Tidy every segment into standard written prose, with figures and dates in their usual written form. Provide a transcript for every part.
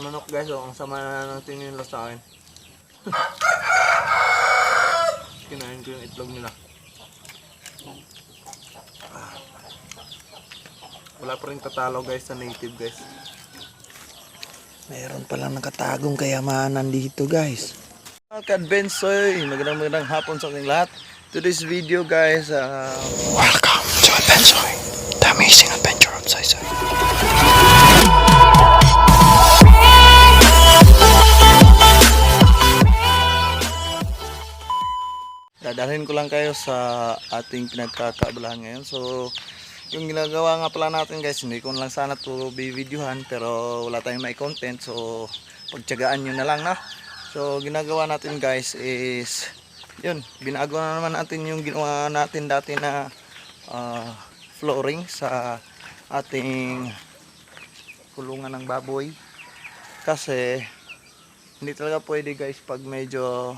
manok guys, oh, ang sama na ng tingin nila sa akin. Kinain ko yung itlog nila. Wala pa rin tatalo guys sa native guys. Meron palang nakatagong kayamanan dito guys. Mga ka-advensoy, magandang hapon sa ating lahat. Today's video guys, Welcome to Advensoy, the amazing adventure of Saysay. dadalhin ko lang kayo sa ating pinagkakaabalahan ngayon. So, yung ginagawa nga pala natin guys, hindi ko lang sana to videohan pero wala tayong may content. So, pagtiyagaan nyo na lang na. So, ginagawa natin guys is, yun, binago na naman natin yung ginawa natin dati na flooring sa ating kulungan ng baboy. Kasi, hindi talaga pwede guys pag medyo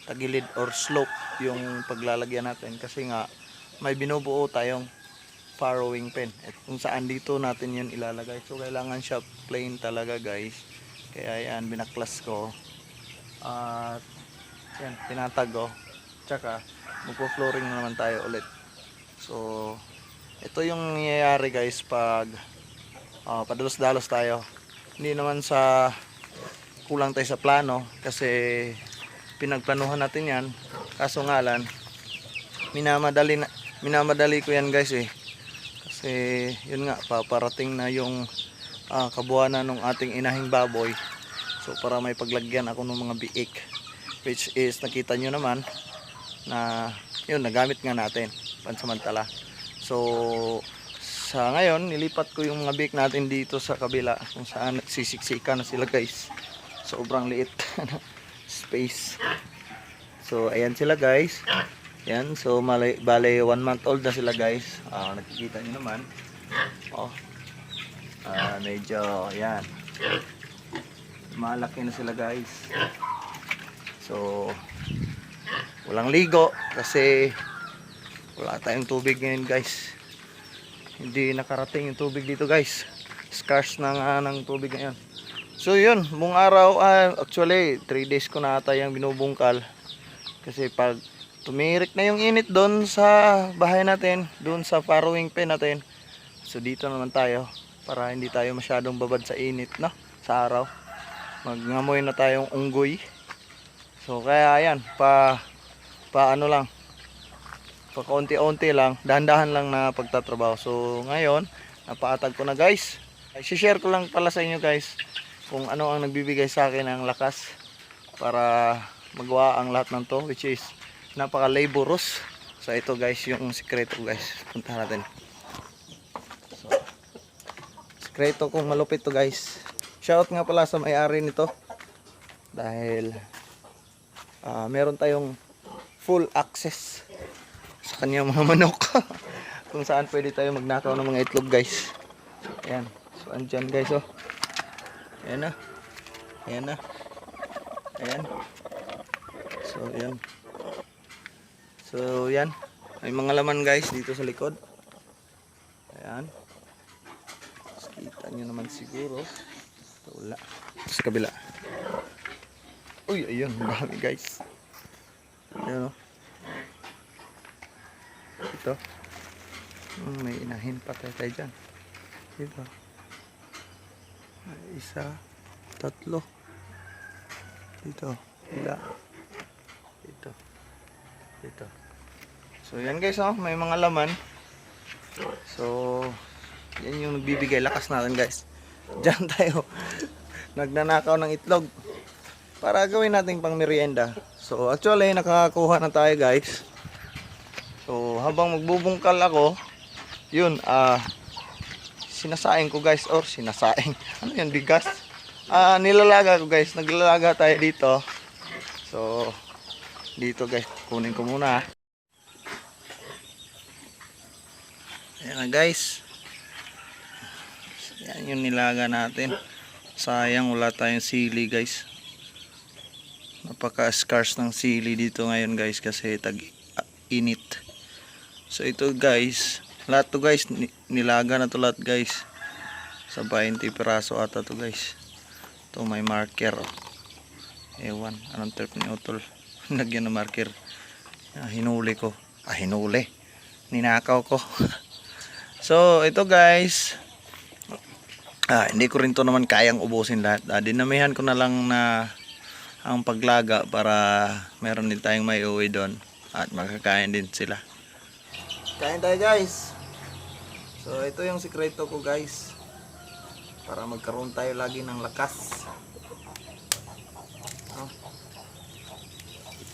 tagilid or slope yung paglalagyan natin kasi nga may binubuo tayong farrowing pen at kung saan dito natin yun ilalagay, so kailangan siya plain talaga guys. Kaya yan, binaklas ko at yan, tinatag ko, tsaka magpo-flooring na naman tayo ulit. So ito yung nangyayari guys pag padalos-dalos tayo, hindi naman sa kulang tayo sa plano kasi pinagplanuhan natin yan, kaso nga lang minamadali ko yan guys kasi yun nga, paparating na yung kabuuan ng ating inahing baboy. So para may paglagyan ako ng mga biik, which is nakita nyo naman na yun, nagamit nga natin pansamantala. So sa ngayon nilipat ko yung mga biik natin dito sa kabila kung saan nagsisiksika na sila guys, sobrang liit space. So ayan sila guys, yan. So bale 1 month old na sila guys. Nakikita nyo naman, medyo yan, malaki na sila guys. So walang ligo kasi wala tayong tubig ngayon guys, hindi nakarating yung tubig dito guys, scarce na nga ng tubig ngayon. So yun, buong araw, actually 3 days ko na ata yung binubungkal kasi pag tumirik na yung init doon sa bahay natin, doon sa farrowing pen natin, so dito naman tayo para hindi tayo masyadong babad sa init, no? Sa araw magngamoy na tayong unggoy. So kaya yan, pa ano lang, pa kaunti-unti lang, dahan-dahan lang na pagtatrabaho. So ngayon napaatag ko na guys, i-share ko lang pala sa inyo guys kung ano ang nagbibigay sa akin ng lakas para magawa ang lahat ng to, which is napaka laborious. So ito guys yung sikreto guys, punta natin. So sikreto kung malupit to guys. Shout nga pala sa may-ari nito dahil meron tayong full access sa kanyang mga manok kung saan pwede tayo magnakaw ng mga itlog guys. Ayan, so andyan guys, ayan na, ayan na, ayan. So ayan, so yan, may mga laman guys dito sa likod. Ayan, so, kita nyo naman siguro. So, wala sa kabila. Uy, ayun, dami guys. Ayan, ito, may inahin pa tayo dyan. Dito, isa, tatlo, dito, wala, dito. So yan guys, may mga laman. So yan yung nagbibigay lakas natin guys. Diyan tayo nagnanakaw ng itlog para gawin nating pang merienda. So actually nakakuha na tayo guys. So habang magbubungkal ako, yun, sinasaing ko guys, or sinasaing, ano yan, bigas, nilalaga ko guys, naglalaga tayo dito. So dito guys, kunin ko muna. Ayan na guys, yan yung nilaga natin. Sayang wala tayong sili guys, napaka scarce ng sili dito ngayon guys kasi tag init. So ito guys, lahat to guys, nilaga na to lahat guys. Sa 20 piraso ata to guys. Ito may marker. Ewan, anong term ni Utol? Nagyan ng marker. Hinuli ko. Hinuli. Ninakaw ko. So, ito guys. Hindi ko rin to naman kayang ubusin lahat. Dinamihan ko na lang na ang paglaga para meron din tayong may uwi doon. At makakain din sila. Kain tayo guys. So, ito yung sikreto ko guys. Para magkaroon tayo lagi ng lakas.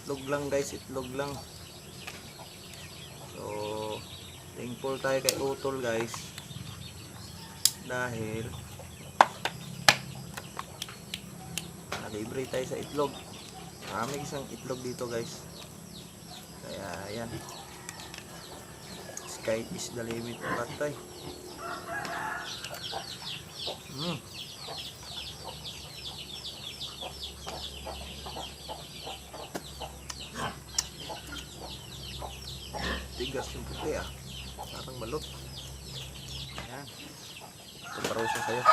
Itlog lang guys, itlog lang. So, thankful tayo kay Utol guys. Dahil nalibre tayo sa itlog. Marami isang itlog dito guys. Kaya yan. Sky is the limit mga tay. Tigas yung puti parang balot. Ayan. Ito parusa sa'yo.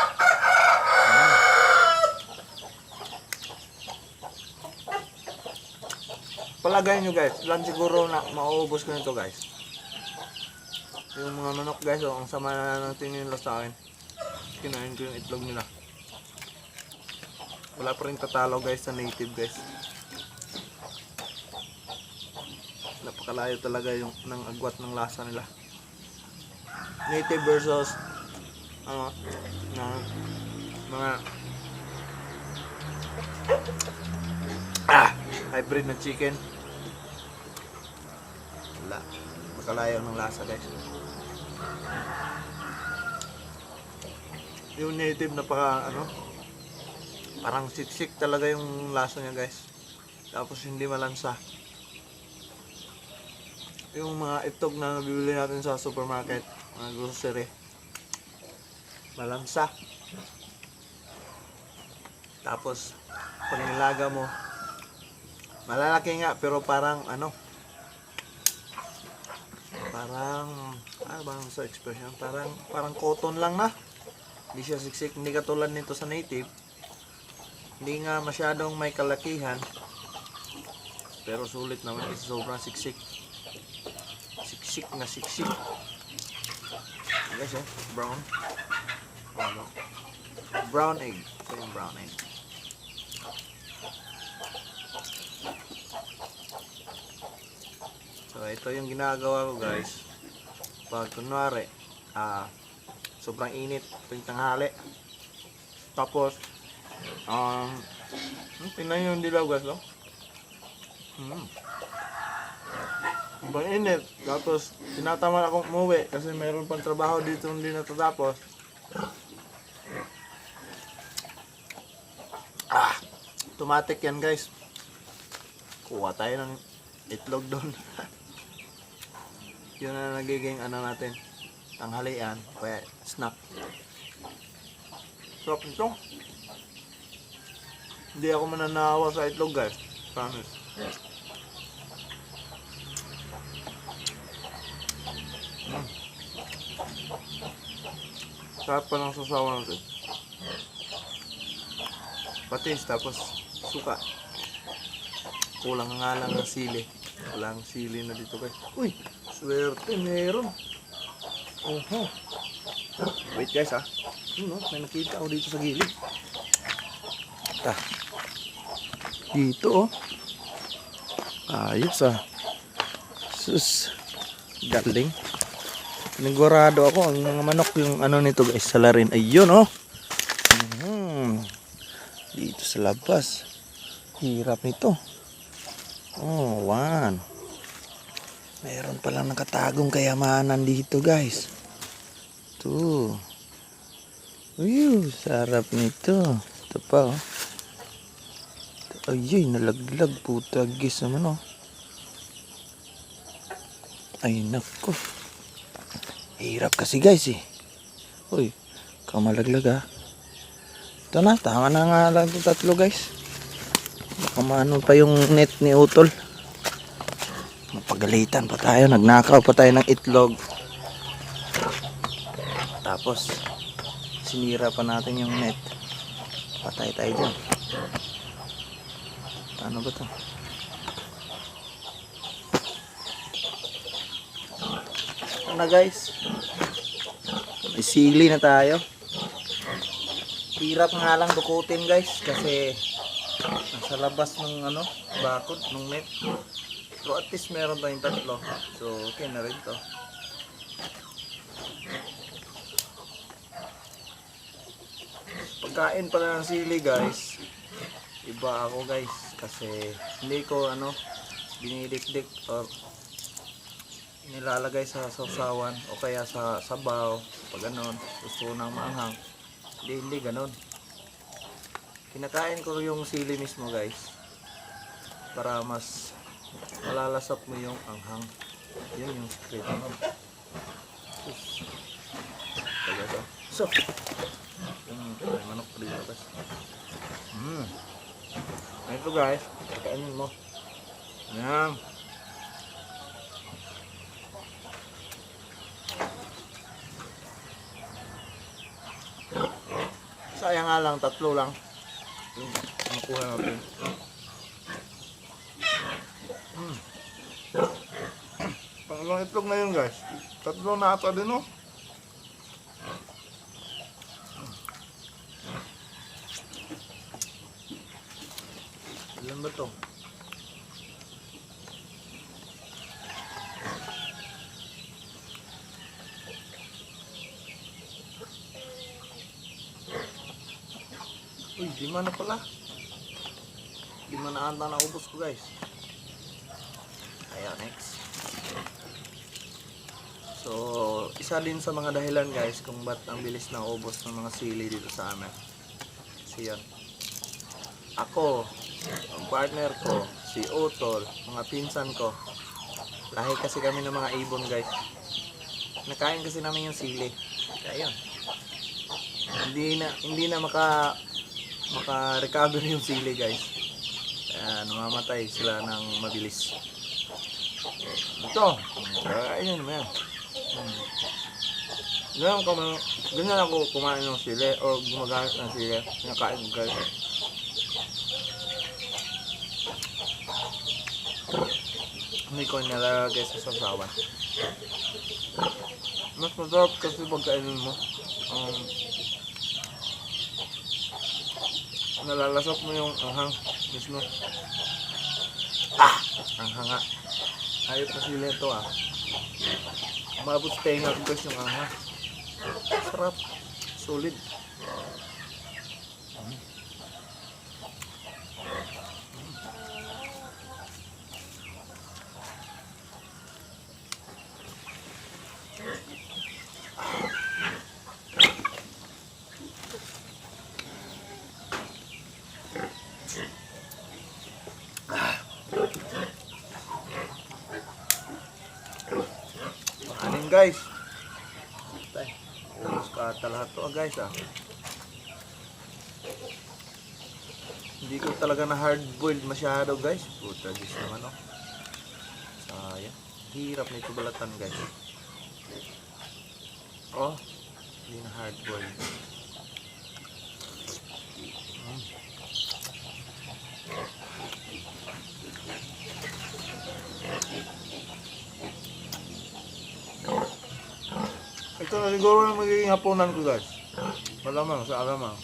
Palagay nyo guys, ilan siguro na mauubos ko nito guys. Yung mga manok guys, ang sama na natin nila sa akin. Kinain ko yung itlog nila. Wala pa rin tatalo guys sa native guys. Napakalayo talaga yung ng agwat ng lasa nila. Native versus mga hybrid na chicken. Wala. Napakalayo ng lasa guys. Yung native parang siksik talaga yung lasa niya guys. Tapos hindi malansa. Yung mga itlog na nabibili natin sa supermarket, mga grocery, malansa. Tapos pag nilaga mo, malalaki nga pero parang ano bang sa expression, parang cotton lang na. Hindi siya siksik, hindi katulad nito sa native. Hindi nga masyadong may kalakihan. Pero sulit naman kasi sobrang siksik. Siksik na siksik. Guys, brown. Brown egg. Ito yung brown egg. So, ito yung ginagawa ko guys. Pag kunwari, sobrang init tuwing tanghali. Tapos, tingnan nyo yung dilaw guys, no? Sobrang init. Tapos, tinataman akong umuwi kasi mayroon pang trabaho dito hindi natatapos. Automatic yan guys. Kuha tayo ng itlog doon. Yun na nagiging natin, tanghalian, kaya snack. Sarap nito. Hindi ako mananawa sa itlog guys, promise. Sarap pa ng sasawa natin. Patis, tapos suka. Kulang nga lang ng sili. Walang sili na dito guys. Uy! Swerte, meron. Wait guys may nakita ako dito sa gilid. Dito ayos sus, galing. Nagwarado ako ang mga manok yung nito guys, salarin. Ayun dito sa labas. Hirap nito. One. Meron palang nakatagong kayamanan dito guys. Ito. Sarap nito. Ito pa Ayun, nalaglag. Putagis naman Ay nako. Hirap kasi guys Uy, kamalaglag Ito na, tama na nga lang ito tatlo guys. Baka maano pa yung net ni Utol. Mapagalitan pa tayo, nagnakaw pa tayo ng itlog. Tapos Sinira pa natin yung net. Patay tayo dyan. Ano ba to? Ano na guys? May sili na tayo. Hirap nga lang dukutin guys kasi nasa labas ng ano, bakod ng net. Pero at least meron tayong tatlo. So okay na rin to. Pagkain pala ng sili guys, iba ako guys kasi hindi ko ano dinidikdik or nilalagay sa sausawan o kaya sa sabaw pag ganon gusto nang maanghang. Hindi ganon, kinakain ko yung sili mismo guys para mas malalasap mo yung anghang. Yun yung secret mo. So may manok pa dito guys. Ito guys, kainin mo. Yan. Sayang nga lang, tatlo lang yung nakuha natin. Pangalawang itlog na yun guys. Tatlo na ata din, no? Ilan ba to? Uy, di man na pala. Di man na anta na ubos ko guys. Ayan, next. So, isa din sa mga dahilan guys kung ba't ang bilis na ubos ng mga sili dito sa amin. Kasi yan. Ako, ang partner ko, si Otol, mga pinsan ko. Lahi kasi kami ng mga ibon guys. Nakain kasi namin yung sili. Kaya yan. Hindi na maka-recover yung sili guys. Kaya namamatay sila ng mabilis. Ito, ayun naman yan. Ganyan ako kumain ng sili o gumagamit ng sili. Nakain ko guys. Hindi ko nilalagay sa sausawan. Mas masarap kasi pagkainin mo. Nalalasap mo yung anghang mismo. Ang hanga. Ayot na sila ito Mabot sa tenga ko guys yung anghang. Sarap. Solid. Anin guys. Ubus ka ata lahat to guys Hindi ko talaga na hard boiled masyado guys. Puta guys naman sayang. Hirap nito balatan guys. Hindi na hard boiled. Ito na siguro na magiging hapunan ko guys. Malamang sa alamang.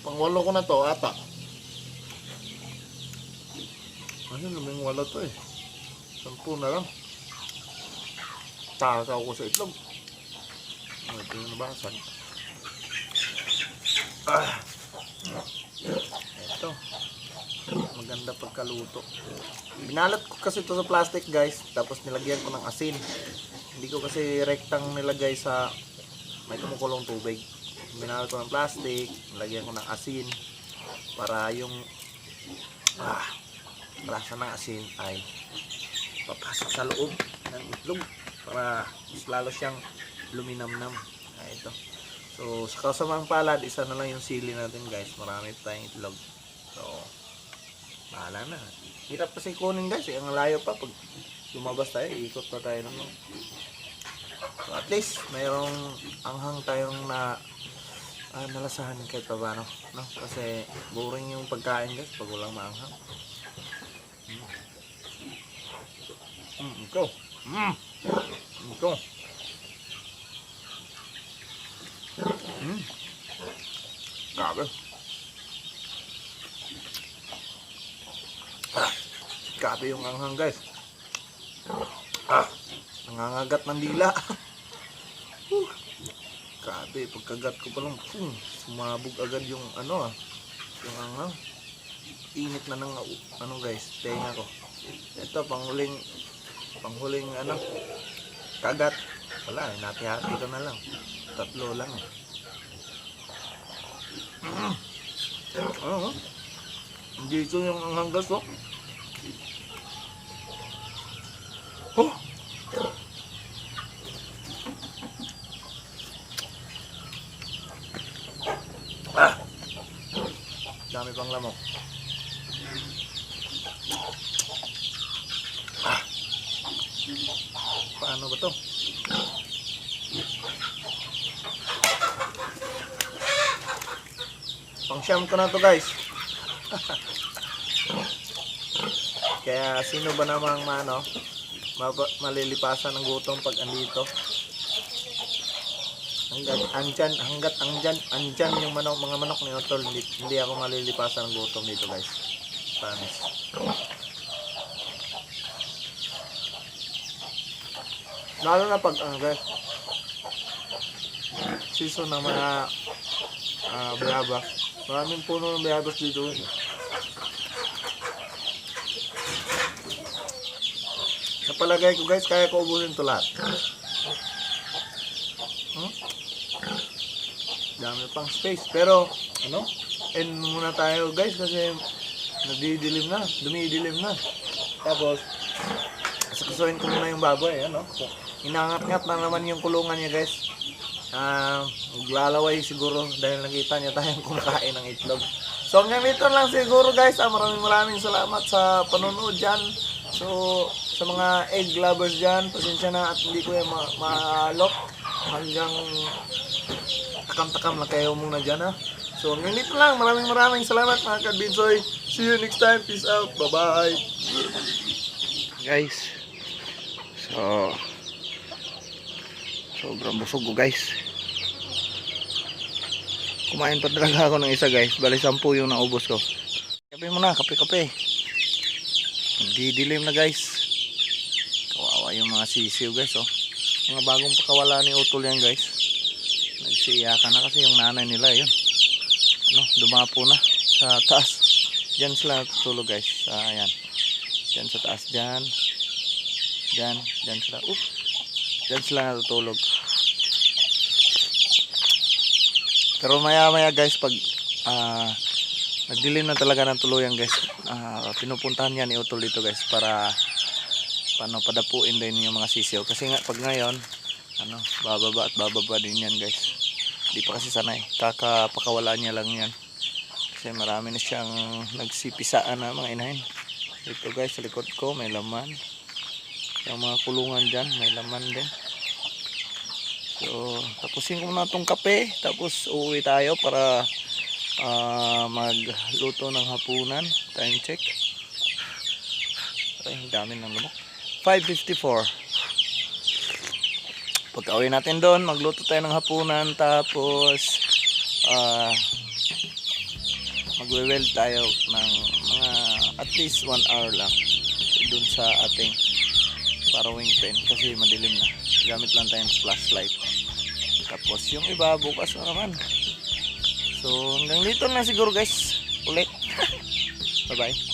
Pangwalo ko na to ata. Ano naman wala to 10 na lang. Takaw ko sa itlog. Ito yung nabasag. Ito. Maganda pagkaluto. Binalat ko kasi ito sa plastic guys. Tapos nilagyan ko ng asin. Hindi ko kasi rektang nilagay sa may kumukulong tubig. Binalat ko ng plastic. Nilagyan ko ng asin. Para yung lasa ng asin ay papasok sa loob ng itlog. Para mas lalo siyang luminamnam. Ito. So sa kasamang palad, isa na lang yung sili natin guys. Marami tayong itlog. So bahala na. Hirap kasi kunin guys ang layo pa pag lumabas tayo, ikot pa tayo naman. So at least mayroong anghang tayong na nalasahan kahit pa paano, no? Kasi boring yung pagkain guys pag walang maanghang. Ito. Ito. Grabe. Grabe yung anghang guys. Nangangagat ng dila. Grabe, pagkagat ko pa lang, sumabog agad yung yung anghang. Init na ng guys, tenga ko. Ito panghuling kagat. Wala, hati-hati ko na lang. 3 lang eh. Dito yung anghang gas oh. Dami pang lamok. Paano ba to? Pang-siyam ko na to guys. Kaya sino ba namang malilipasan ng gutom pag andito? Hanggat andyan yung mga manok ni Otol, hindi ako malilipasan ng gutom dito guys. Promise. Lalo na pag guys, season ng mga bayabas. Maraming puno ng bayabas dito. Napalagay ko guys, kaya ko ubusin ito lahat. Dami pang space. Pero, end muna tayo guys kasi nagdidilim na, dumidilim na. Tapos, sakusuin ko muna yung baboy, Inangat-ngat na naman yung kulungan niya guys. Maglalaway siguro dahil nakita niya tayong kumakain ng itlog. So hanggang dito lang siguro guys. Maraming salamat sa panonood dyan. So sa mga egg lovers dyan, pasensya na at hindi ko yung maalok. Hanggang takam-takam lang kayo muna dyan ha. So hanggang dito lang. Maraming salamat mga Kadbinsoy. See you next time. Peace out. Bye bye. Guys. So sobrang busog ko guys. Kumain pa talaga ako ng isa guys. Bali 10 yung naubos ko. Kape muna, kape. Didilim na guys. Kawawa yung mga sisiw guys Mga bagong pakawala ni Utol yan guys. Nagsiiyakan na kasi yung nanay nila yun. Dumapo na sa taas. Diyan sila natutulog guys. Ayan. Diyan sa taas diyan. Diyan sila. Diyan sila natutulog. Pero maya guys pag nagdilim na talaga ng tuluyan guys, pinupuntahan niya ni Utol dito guys para padapuin din yung mga sisiw. Kasi nga pag ngayon bababa din yan guys. Di pa kasi sanay, kakapakawala niya lang yan. Kasi marami na siyang nagsipisaan na mga inahin. Dito guys sa likod ko may laman. Yung mga kulungan dyan may laman din. So tapusin ko na itong kape. Tapos uuwi tayo para magluto ng hapunan. Time check. Ay, dami ng lamok. 5:54. Pagka-uwi natin doon, magluto tayo ng hapunan. Tapos magwe-weld tayo ng mga at least 1 hour lang doon sa ating parawing pen kasi madilim na. Gamit lang tayong flashlight. Tapos yung iba bukas na naman. So hanggang dito na siguro guys ulit. Bye bye.